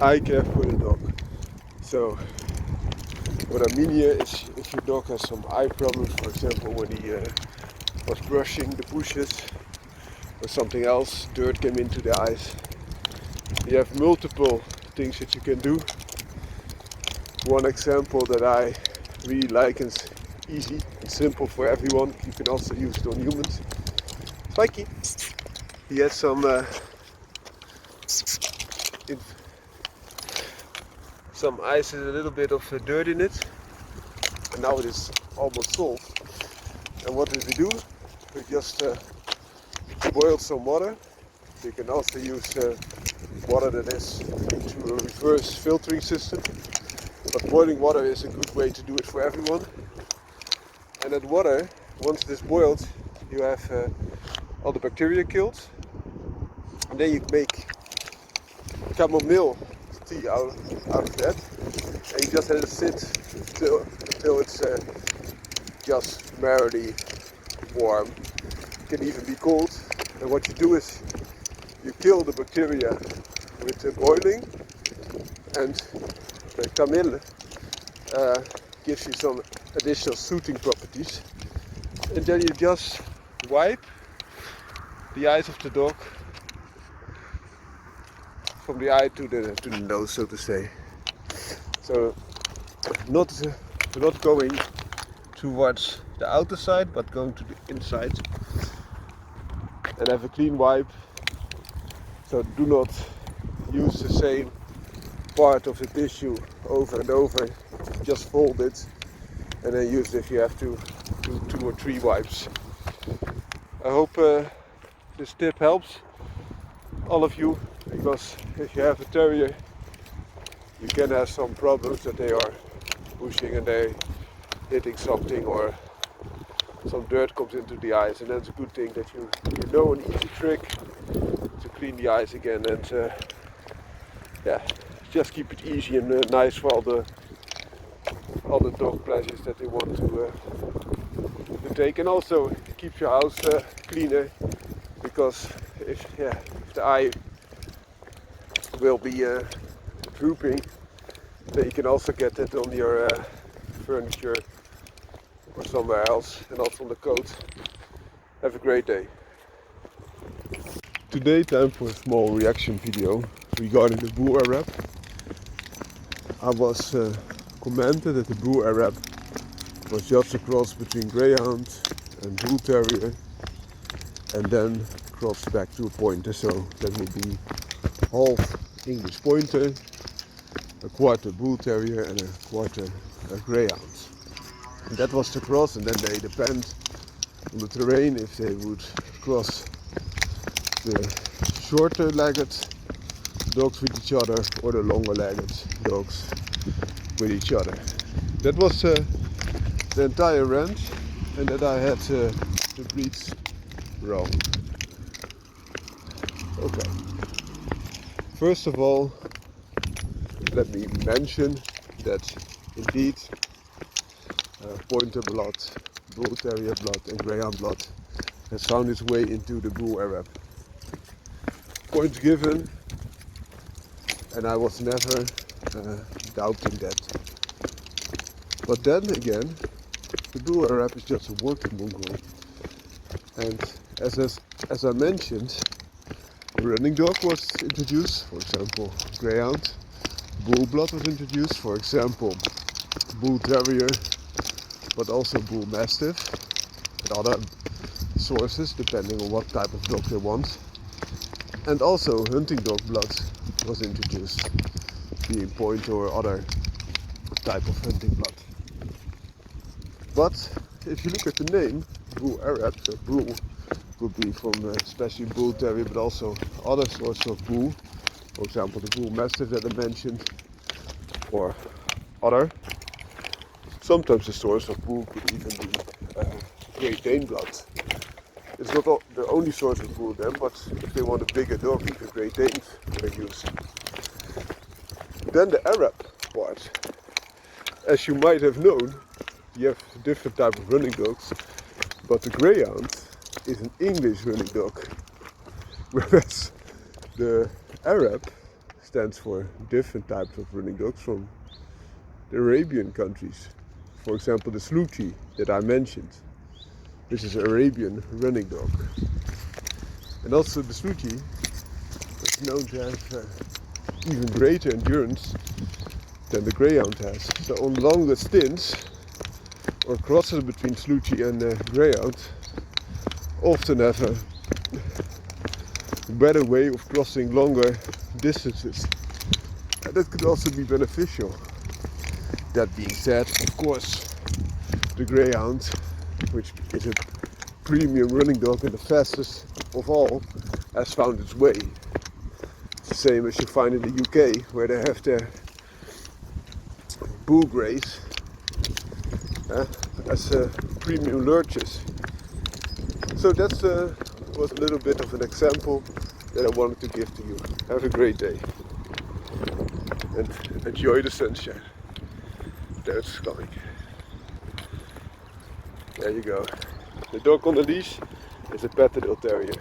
eye care for the dog. So what I mean here is if your dog has some eye problems, for example when he was brushing the bushes or something else, dirt came into the eyes. You have multiple things that you can do. One example that I really like and is easy and simple for everyone, you can also use it on humans. Spikey! He has some ice and a little bit of dirt in it, and now it is almost solved. And what did we do? We just boiled some water. You can also use water that is into a reverse filtering system, but boiling water is a good way to do it for everyone. And that water, once it is boiled, you have all the bacteria killed, and then you make chamomile tea out of that, and you just let it sit until it's just merely warm. It can even be cold, and what you do is you kill the bacteria with boiling, and the chamomile gives you some additional soothing properties, and then you just wipe the eyes of the dog from the eye to the nose, so to say. So not going towards the outer side, but going to the inside, and have a clean wipe. So do not use the same part of the tissue over and over. Just fold it and then use it if you have to do 2 or 3 wipes. I hope this tip helps all of you, because if you have a terrier, you can have some problems that they are pushing and they hitting something, or some dirt comes into the eyes, and that's a good thing that you know an easy trick to clean the eyes again, and just keep it easy and nice for all the dog pleasures that they want to take, and also keep your house cleaner, because if the eye will be drooping, then you can also get it on your furniture or somewhere else, and also on the coat. Have a great day. Today time for a small reaction video regarding the Bull Arab. I was commented that the Bull Arab was just a cross between Greyhound and Bull Terrier, and then crossed back to a pointer, so that would be half English Pointer, a quarter Bull Terrier and a quarter Greyhound. And that was the cross, and then they depend on the terrain if they would cross the shorter legged dogs with each other or the longer legged dogs with each other. That was the entire ranch, and that I had the breeds wrong. Okay. First of all, let me mention that indeed Pointer blood, Bull Terrier blood and Greyhound blood has found its way into the Bull Arab. Point given, and I was never doubting that. But then again, the Bull Arab is just a working mongrel, and as I mentioned, a running dog was introduced, for example Greyhound. Bull blood was introduced, for example Bull Terrier, but also Bull Mastiff, and other sources depending on what type of dog they want. And also hunting dog blood was introduced, being Pointer or other type of hunting blood. But if you look at the name, Bull Arab, so bull could be from especially Bull Terrier, but also other sorts of bull, for example the Bull Mastiff that I mentioned, or other. Sometimes the source of bull could even be Great Dane blood. It's not the only source of bull then, but if they want a bigger dog, even Great Danes are used. Then the Arab part. As you might have known, you have different type of running dogs, but the Greyhound is an English running dog, whereas the Arab stands for different types of running dogs from the Arabian countries. For example, the Sluti that I mentioned, which is an Arabian running dog. And also the Sluti is known to have even greater endurance than the Greyhound has. So on longer stints or crosses between Sluti and Greyhound often have a better way of crossing longer distances. And that could also be beneficial. That being said, of course, the Greyhound, which is a premium running dog and the fastest of all, has found its way. It's the same as you find in the UK, where they have their bull greys as premium lurchers. So that was a little bit of an example that I wanted to give to you. Have a great day and enjoy the sunshine. There it's coming. There you go. The dog on the leash is a Patterdale Terrier.